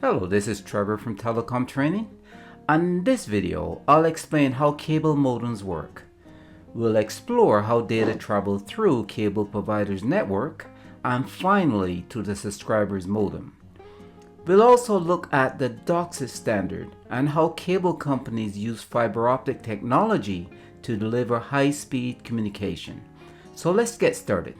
Hello, this is Trevor from Telecom Training. On this video, I'll explain how cable modems work. We'll explore how data travels through cable provider's network, and finally to the subscriber's modem. We'll also look at the DOCSIS standard and how cable companies use fiber optic technology to deliver high-speed communication. So let's get started.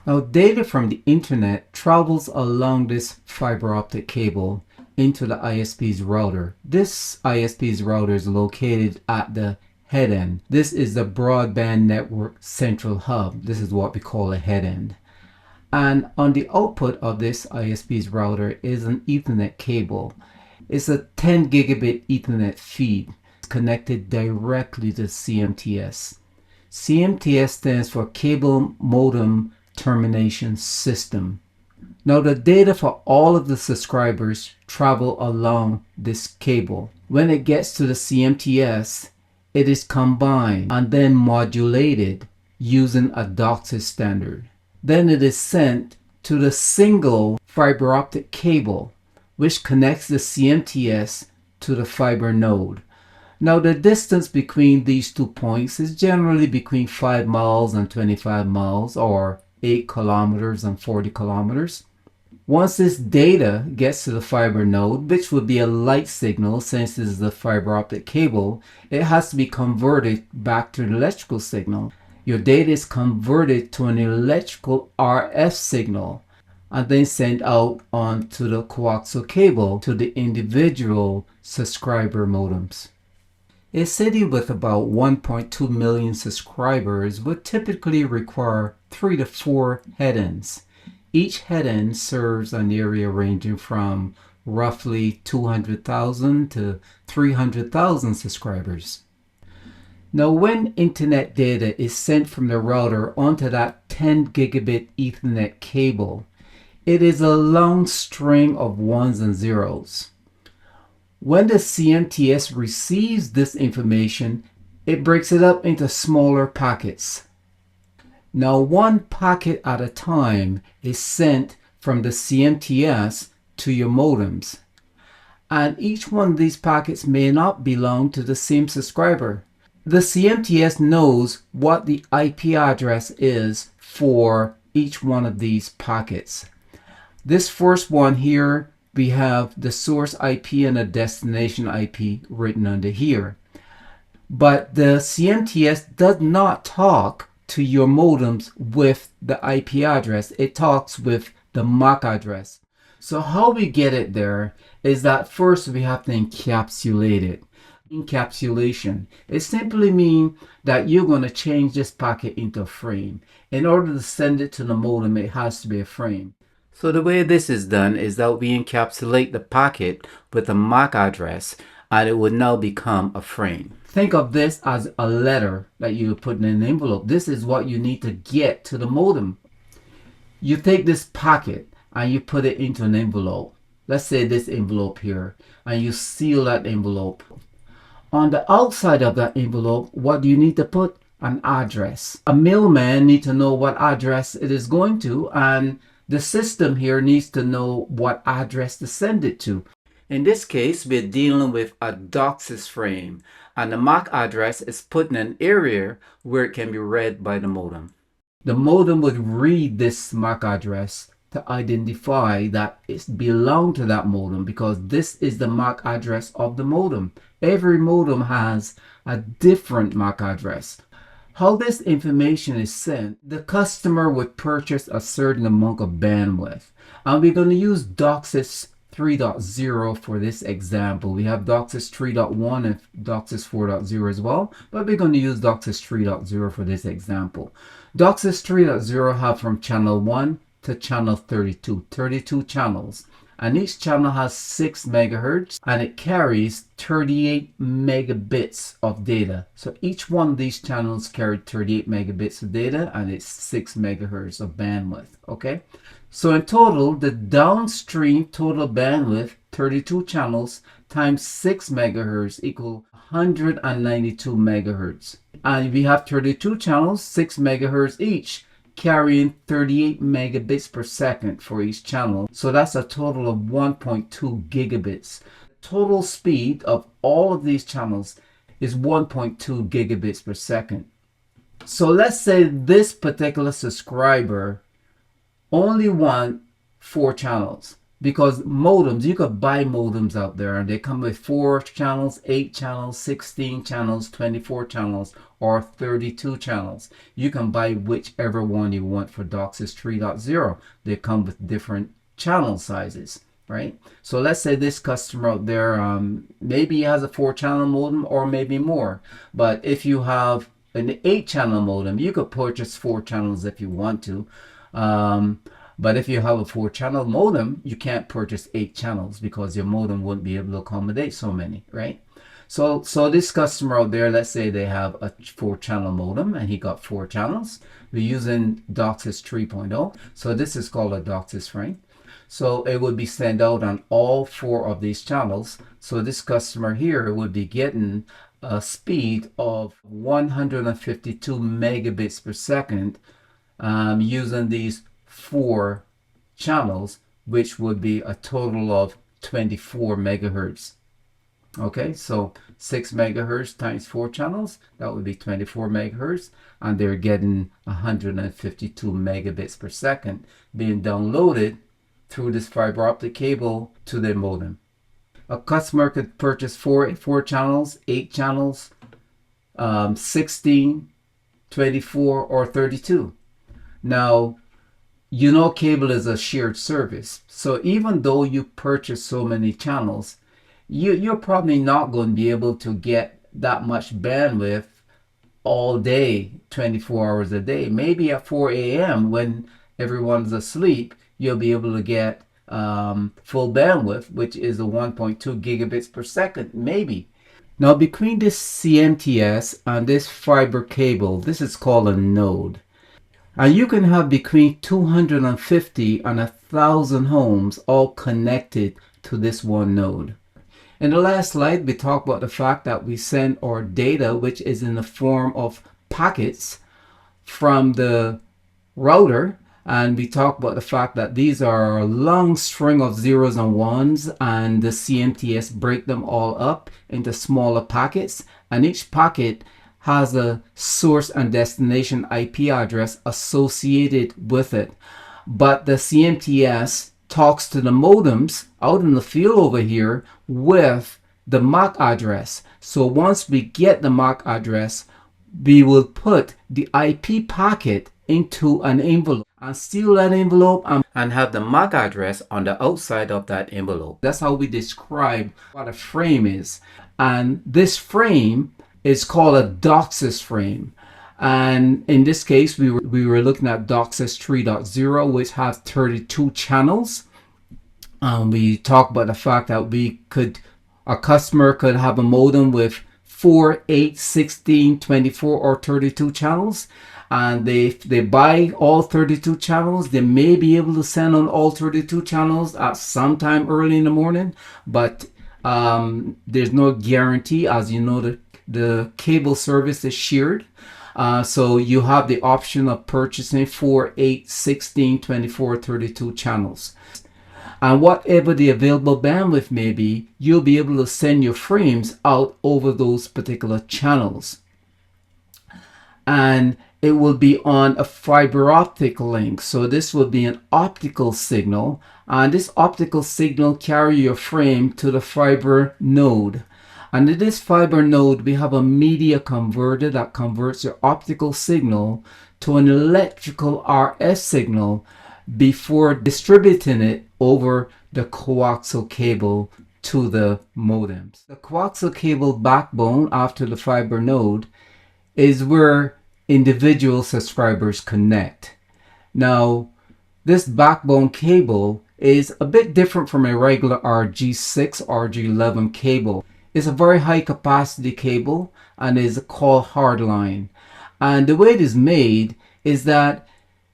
Now, data from the internet travels along this fiber optic cable into the ISP's router. This ISP's router is located at the headend. This is the broadband network central hub. This is what we call a headend. And on the output of this ISP's router is an Ethernet cable. It's a 10 gigabit Ethernet feed connected directly to CMTS. CMTS stands for Cable Modem Termination System. Now, the data for all of the subscribers travel along this cable. When it gets to the CMTS, it is combined and then modulated using a DOCSIS standard. Then it is sent to the single fiber optic cable, which connects the CMTS to the fiber node. Now, the distance between these 2 points is generally between 5 miles and 25 miles, or 8 kilometers and 40 kilometers. Once this data gets to the fiber node, which would be a light signal since this is a fiber optic cable, it has to be converted back to an electrical signal. Your data is converted to an electrical RF signal and then sent out onto the coaxial cable to the individual subscriber modems. A city with about 1.2 million subscribers would typically require 3 to 4 headends. Each headend serves an area ranging from roughly 200,000 to 300,000 subscribers. Now, when internet data is sent from the router onto that 10 gigabit Ethernet cable, it is a long string of ones and zeros. When the CMTS receives this information, it breaks it up into smaller packets. Now, one packet at a time is sent from the CMTS to your modems. And each one of these packets may not belong to the same subscriber. The CMTS knows what the IP address is for each one of these packets. This first one here, we have the source IP and the destination IP written under here. But the CMTS does not talk to your modems with the IP address. It talks with the MAC address. So how we get it there is that first we have to encapsulate it. Encapsulation, it simply means that you're going to change this packet into a frame. In order to send it to the modem, it has to be a frame. So the way this is done is that we encapsulate the packet with a MAC address and it would now become a frame. Think of this as a letter that you put in an envelope. This is what you need to get to the modem. You take this packet and you put it into an envelope. Let's say this envelope here, and you seal that envelope. On the outside of that envelope, what do you need to put? An address. A mailman needs to know what address it is going to, and the system here needs to know what address to send it to. In this case, we're dealing with a DOCSIS frame, and the MAC address is put in an area where it can be read by the modem. The modem would read this MAC address to identify that it belongs to that modem, because this is the MAC address of the modem. Every modem has a different MAC address. How this information is sent, the customer would purchase a certain amount of bandwidth. And we're going to use DOCSIS 3.0 for this example. We have DOCSIS 3.1 and DOCSIS 4.0 as well, but we're going to use DOCSIS 3.0 for this example. DOCSIS 3.0 have from channel 1 to channel 32 channels. And each channel has 6 megahertz and it carries 38 megabits of data. So each one of these channels carried 38 megabits of data and it's 6 megahertz of bandwidth. Okay, so in total, the downstream total bandwidth, 32 channels times 6 megahertz equal 192 megahertz. And we have 32 channels, 6 megahertz each, carrying 38 megabits per second for each channel. So that's a total of 1.2 gigabits. Total speed of all of these channels is 1.2 gigabits per second. So let's say this particular subscriber only want 4 channels, because modems, you could buy modems out there and they come with 4 channels, 8 channels, 16 channels, 24 channels, or 32 channels. You can buy whichever one you want for DOCSIS 3.0. They come with different channel sizes, right? So let's say this customer out there, maybe he has a 4-channel modem or maybe more. But if you have an 8-channel modem, you could purchase 4 channels if you want to. But if you have a 4-channel modem, you can't purchase 8 channels because your modem wouldn't be able to accommodate so many, right? So this customer out there, let's say they have a 4-channel modem and he got 4 channels. We're using DOCSIS 3.0. So this is called a DOCSIS frame. So it would be sent out on all 4 of these channels. So this customer here would be getting a speed of 152 megabits per second using these 4 channels, which would be a total of 24 megahertz. Okay, so 6 megahertz times 4 channels, that would be 24 megahertz, and they're getting 152 megabits per second being downloaded through this fiber optic cable to their modem. A customer could purchase 4 channels, 8 channels, 16, 24, or 32. Now, you know, cable is a shared service. So even though you purchase so many channels, you're probably not going to be able to get that much bandwidth all day, 24 hours a day. Maybe at 4 a.m. when everyone's asleep, you'll be able to get full bandwidth, which is a 1.2 gigabits per second, maybe. Now, between this CMTS and this fiber cable, this is called a node. And you can have between 250 and 1,000 homes all connected to this one node. In the last slide, we talked about the fact that we send our data, which is in the form of packets, from the router. And we talked about the fact that these are a long string of zeros and ones, and the CMTS break them all up into smaller packets. And each packet has a source and destination IP address associated with it. But the CMTS talks to the modems out in the field over here with the MAC address. So once we get the MAC address, we will put the IP packet into an envelope and seal that envelope and have the MAC address on the outside of that envelope. That's how we describe what a frame is. And this frame is called a DOCSIS frame. And in this case, we were looking at DOCSIS 3.0, which has 32 channels. We talked about the fact that a customer could have a modem with 4, 8, 16, 24, or 32 channels. And if they buy all 32 channels, they may be able to send on all 32 channels at some time early in the morning. But there's no guarantee. As you know, the cable service is shared. So you have the option of purchasing 4, 8, 16, 24, 32 channels. And whatever the available bandwidth may be, you'll be able to send your frames out over those particular channels. And it will be on a fiber optic link. So this will be an optical signal. And this optical signal carry your frame to the fiber node. And in this fiber node, we have a media converter that converts your optical signal to an electrical RF signal before distributing it over the coaxial cable to the modems. The coaxial cable backbone after the fiber node is where individual subscribers connect. Now, this backbone cable is a bit different from a regular RG6, RG11 cable. It's a very high capacity cable and is called hardline. And the way it is made is that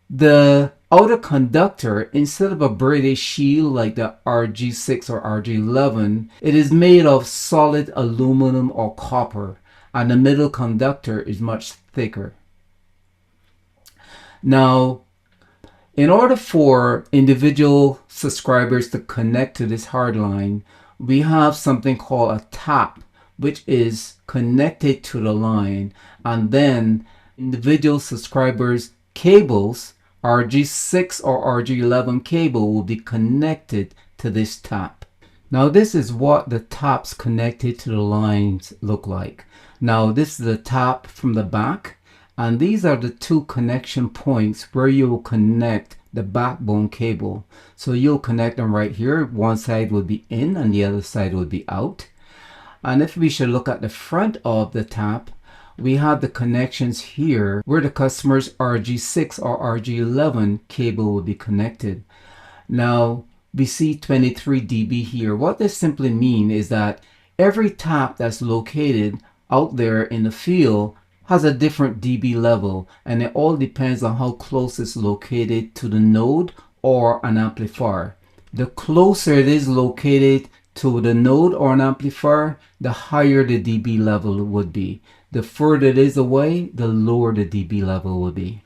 the outer conductor, instead of a braided shield like the RG6 or RG11, it is made of solid aluminum or copper, and the middle conductor is much thicker. Now, in order for individual subscribers to connect to this hardline, we have something called a tap, which is connected to the line, and then individual subscribers' cables, RG6 or RG11 cable, will be connected to this tap. Now this is what the taps connected to the lines look like. Now this is the tap from the back, and these are the two connection points where you will connect the backbone cable. So you'll connect them right here. One side will be in and the other side will be out. And if we should look at the front of the tap, we have the connections here where the customer's RG6 or RG11 cable will be connected. Now we see 23 dB here. What this simply means is that every tap that's located out there in the field has a different dB level, and it all depends on how close it's located to the node or an amplifier. The closer it is located to the node or an amplifier, the higher the dB level would be. The further it is away, the lower the dB level will be.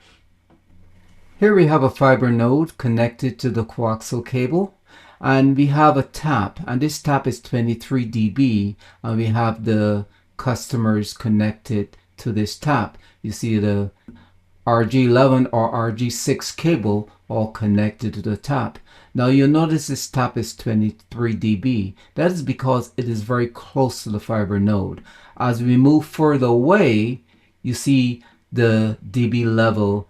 Here we have a fiber node connected to the coaxial cable, and we have a tap, and this tap is 23 dB, and we have the customers connected to this tap. You see the RG11 or RG6 cable all connected to the tap. Now you'll notice this tap is 23 dB. That is because it is very close to the fiber node. As we move further away, you see the dB level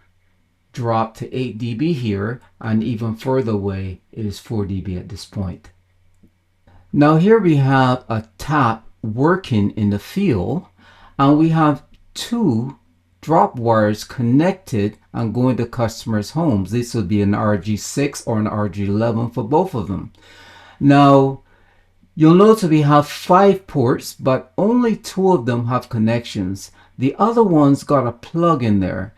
drop to 8 dB here, and even further away it is 4 dB at this point. Now here we have a tap working in the field, and we have two drop wires connected and going to customers' homes. This would be an RG6 or an RG11 for both of them. Now you'll notice we have 5 ports, but only 2 of them have connections. The other one's got a plug in there.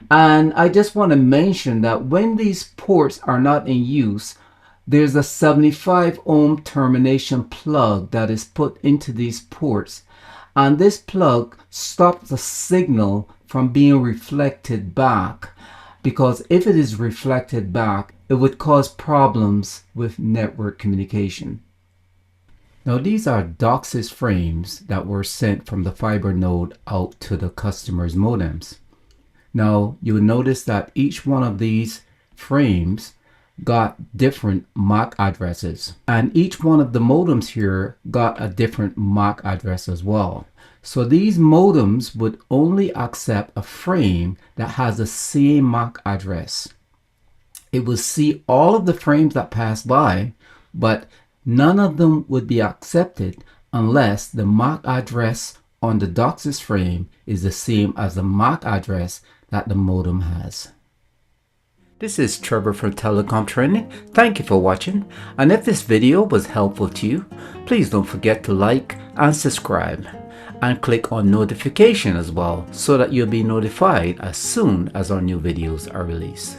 And I just want to mention that when these ports are not in use, there's a 75 ohm termination plug that is put into these ports. And this plug stops the signal from being reflected back, because if it is reflected back, it would cause problems with network communication. Now these are DOCSIS frames that were sent from the fiber node out to the customer's modems. Now you'll notice that each one of these frames got different MAC addresses, and each one of the modems here got a different MAC address as well. So these modems would only accept a frame that has the same MAC address. It will see all of the frames that pass by, but none of them would be accepted unless the MAC address on the DOCSIS frame is the same as the MAC address that the modem has. This is Trevor from Telecom Training. Thank you for watching, and if this video was helpful to you, please don't forget to like and subscribe, and click on notification as well so that you'll be notified as soon as our new videos are released.